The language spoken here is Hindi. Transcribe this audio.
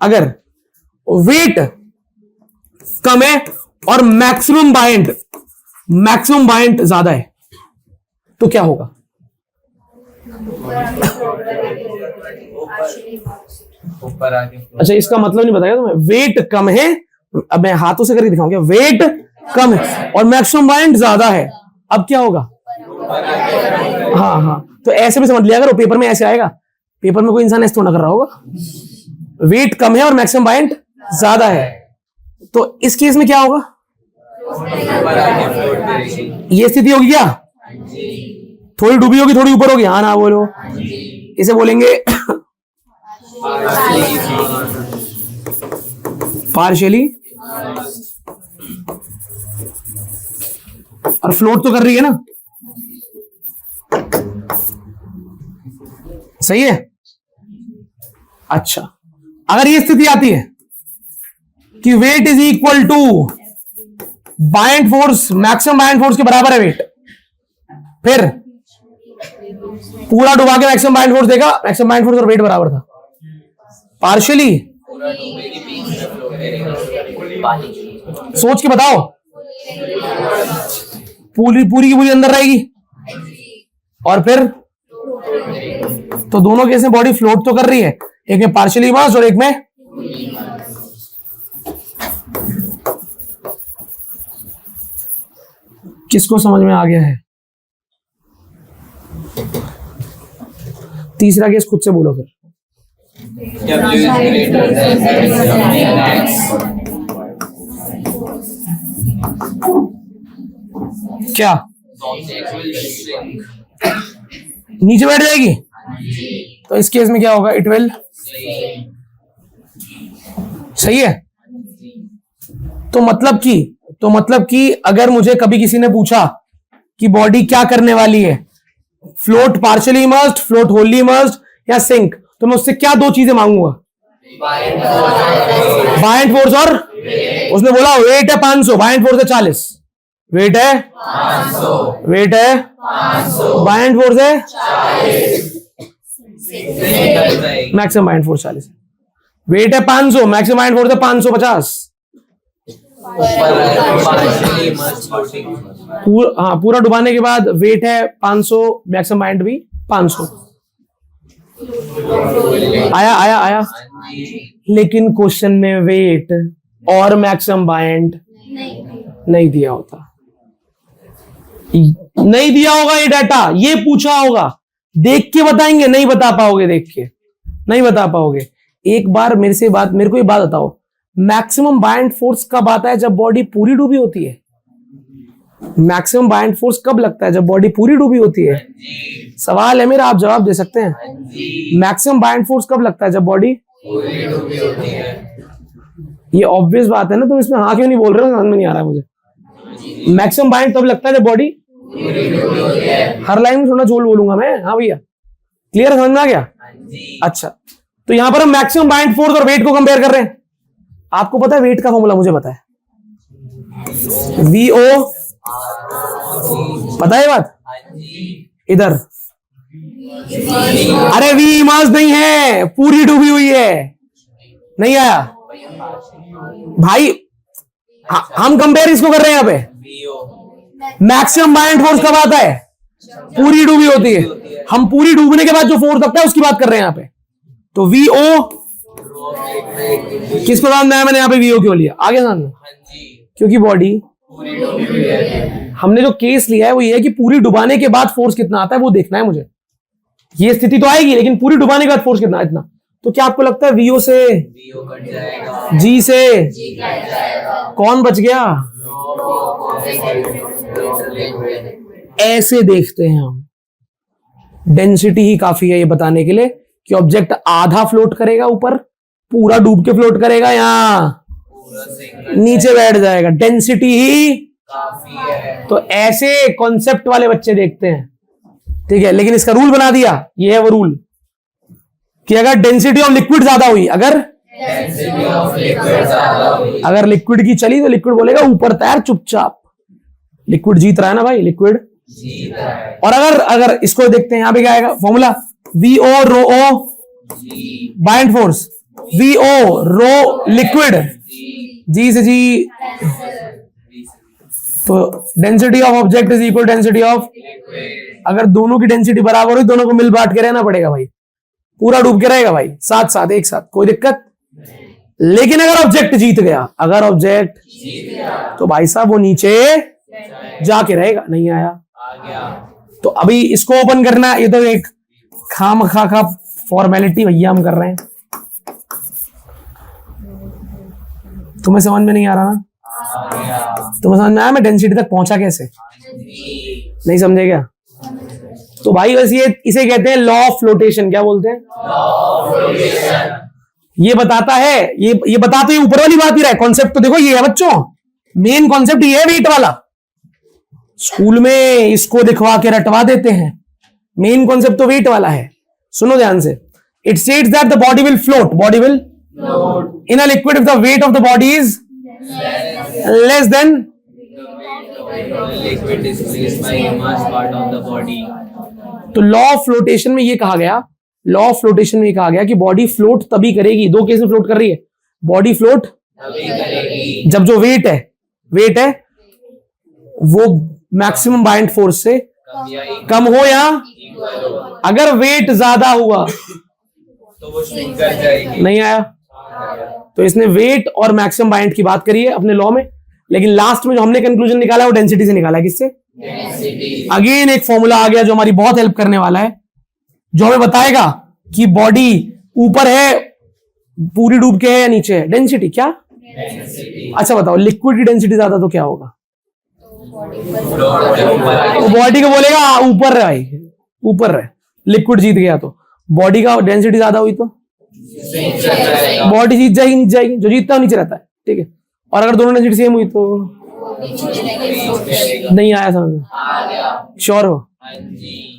अगर वेट कम है और मैक्सिमम बायंट ज्यादा है तो क्या होगा? ऊपर आगे। अच्छा, इसका मतलब नहीं बताया तुम्हें। वेट कम है, अब मैं हाथों से करके दिखाऊंगा। वेट कम है और मैक्सिमम बायंट ज्यादा है, अब क्या होगा? हाँ, तो ऐसे भी समझ लिया अगर पेपर में ऐसे आएगा। पेपर में कोई इंसान ऐसे थोड़ा कर रहा होगा। वेट कम है और मैक्सिमम बायंट ज्यादा है, तो इस केस में क्या होगा? ये स्थिति होगी क्या? थोड़ी डूबी होगी, थोड़ी ऊपर होगी। हाँ ना बोलो। इसे बोलेंगे पार्शियली, और फ्लोट तो कर रही है ना, सही है। अच्छा, अगर ये स्थिति आती है कि weight is equal to buoyant force, maximum buoyant force के बराबर है वेट, फिर पूरा डुबा के मैक्सिमम बायंट फोर्स देगा, मैक्सिमम बायंट फोर्स और वेट बराबर था, पार्शियली। सोच के बताओ, पूरी की पूरी अंदर रहेगी, और फिर तो दोनों केस में बॉडी फ्लोट तो कर रही है, एक में पार्शियली इमर्ज्ड और एक में किसको समझ में आ गया है? तीसरा केस खुद से बोलो फिर। क्या नीचे बैठ जाएगी? तो इस केस में क्या होगा? इट विल, सही है। तो मतलब कि अगर मुझे कभी किसी ने पूछा कि बॉडी क्या करने वाली है, float partially emerged, float Holi emerged या सिंक, तो मैं उससे क्या दो चीजें मांगूंगा? बायंट फोर्स और उसने बोला वेट है 500, बायंट फोर्स है 40, वेट है 500, बायंट फोर्स है 40, मैक्सिमम बायंट फोर्स 40, वेट है 500, मैक्सिमम बायंट फोर्स है 550। पूरा डुबाने के बाद वेट है 500, मैक्सिमम बायंट भी 500। आया। लेकिन क्वेश्चन में वेट और मैक्सिमम बायंट नहीं दिया होता, नहीं दिया होगा ये डाटा, ये पूछा होगा। देख के बताएंगे, नहीं बता पाओगे, देख के नहीं बता पाओगे। एक बार मेरे को ये बात बताओ, मैक्सिमम बायंट फोर्स कब आता है? जब बॉडी पूरी डूबी होती है। मैक्सिमम बायंट फोर्स कब लगता है? जब बॉडी पूरी डूबी होती है। सवाल है मेरा, आप जवाब दे सकते हैं। मैक्सिमम बायंट फोर्स कब लगता है? जब बॉडी पूरी डूबी होती है। ये ऑब्वियस बात है ना, तुम इसमें हाँ क्यों नहीं बोल रहे हो? समझ में नहीं आ रहा मुझे। मैक्सिमम बायंट तब लगता है जब बॉडी पूरी डूबी होती है। हर लाइन में थोड़ा जोल बोलूंगा मैं। हाँ भैया, क्लियर, समझ में आ गया? अच्छा, तो यहां पर हम मैक्सिमम बायंट फोर्स और वेट को कंपेयर कर रहे हैं। आपको पता है वेट का फॉर्मूला? मुझे पता है, VO, पता है बात? इधर अरे V इमर्ज्ड नहीं है, पूरी डूबी हुई है। नहीं आया भाई? हम कंपेयर इसको कर रहे हैं यहाँ पे। मैक्सिमम बायंट फोर्स कब आता है? पूरी डूबी होती है। हम पूरी डूबने के बाद जो फोर्स लगता है उसकी बात कर रहे हैं यहाँ पे। तो VO किसको समझ आया? मैंने यहाँ पे VO क्यों लिया? आगे समझ, क्योंकि बॉडी हमने जो केस लिया है वो ये है कि पूरी डुबाने के बाद फोर्स कितना आता है वो देखना है मुझे। ये स्थिति तो आएगी, लेकिन पूरी डुबाने के बाद फोर्स कितना, इतना। तो क्या आपको लगता है VO से कट जाएगा, G से कट जाएगा, कौन बच गया? ऐसे देखते हैं हम। डेंसिटी ही काफी है ये बताने के लिए कि ऑब्जेक्ट आधा फ्लोट करेगा ऊपर, पूरा डूब के फ्लोट करेगा, या नीचे बैठ जाएगा। डेंसिटी ही काफी है। तो ऐसे कॉन्सेप्ट वाले बच्चे देखते हैं, ठीक है। लेकिन इसका रूल बना दिया, ये है वो रूल कि अगर डेंसिटी ऑफ लिक्विड ज्यादा हुई, अगर लिक्विड की चली तो लिक्विड बोलेगा ऊपर तैर चुपचाप। लिक्विड जीत रहा है ना भाई, लिक्विड जीत रहा है। और अगर इसको देखते हैं, यहां पे क्या आएगा फॉर्मूला? VO रो ओ G बाइंड फोर्स, VO रो लिक्विड, G से G, V तो density of object is equal density of, liquid अगर दोनों की डेंसिटी बराबर हुई दोनों को मिल बांट के रहना पड़ेगा भाई, पूरा डूब के रहेगा भाई, साथ साथ एक साथ, कोई दिक्कत। लेकिन अगर ऑब्जेक्ट जीत गया, अगर ऑब्जेक्ट जीत गया तो भाई साहब वो नीचे जाके रहेगा, नहीं आया। आ गया तो अभी इसको ओपन करना, ये तो एक खाम खा फॉर्मेलिटी भैया हम कर रहे हैं, तुम्हें समझ में नहीं आ रहा ना? आ गया तुम्हें समझ में आया मैं डेंसिटी तक पहुंचा कैसे? G नहीं समझे क्या? तो भाई बस ये इसे कहते हैं लॉ ऑफ फ्लोटेशन। क्या बोलते हैं? rotation ये बताता है, ये बता तो ये ऊपर वाली बात ही रहा है, कॉन्सेप्ट तो देखो ये है बच्चों, मेन कॉन्सेप्ट ये है वेट वाला। स्कूल में इसको दिखवा के रटवा देते हैं, मेन कॉन्सेप्ट तो वेट वाला है। सुनो ध्यान से, it states that the body will float, body will float in a liquid if the weight of the body is less than, liquid displaced by the mass part of the body तो लॉ ऑफ फ्लोटेशन में ये कहा गया, लॉ ऑफ फ्लोटेशन में ये कहा गया कि बॉडी फ्लोट तभी करेगी, दो केस में फ्लोट कर रही है, बॉडी फ्लोट तभी करेगी जब जो वेट है वो मैक्सिमम बाइंड फोर्स से कम या कम हो या इक्वल हो अगर वेट ज्यादा हुआ, तो वो shrink कर जाएगी। नहीं आया। तो इसने वेट और मैक्सिमम बाइंड की बात करी है अपने लॉ में, लेकिन लास्ट में जो हमने कंक्लूजन निकाला है वो डेंसिटी से निकाला है। किससे? डेंसिटी अगेन एक फॉर्मूला आ गया जो हमारी बहुत हेल्प करने वाला है, जो हमें बताएगा कि बॉडी ऊपर है, पूरी डूब के है या नीचे है। डेंसिटी क्या? डेंसिटी अच्छा बताओ, लिक्विड की डेंसिटी ज्यादा तो क्या होगा? फ्लोट जब ऊपर आ तो बॉडी को बोलेगा ऊपर रहे भाई, ऊपर रहे। लिक्विड जीत गया तो बॉडी का डेंसिटी ज्यादा हुई तो shrink कर जाएगा बॉडी जीत जाएगी, नीचे जाएगी, जो जीतता है नीचे रहता है, ठीक है। और अगर दोनों डेंसिटी सेम हुई तो करेगा। नहीं आया समझ में? आ गया श्योर हो? हाँ जी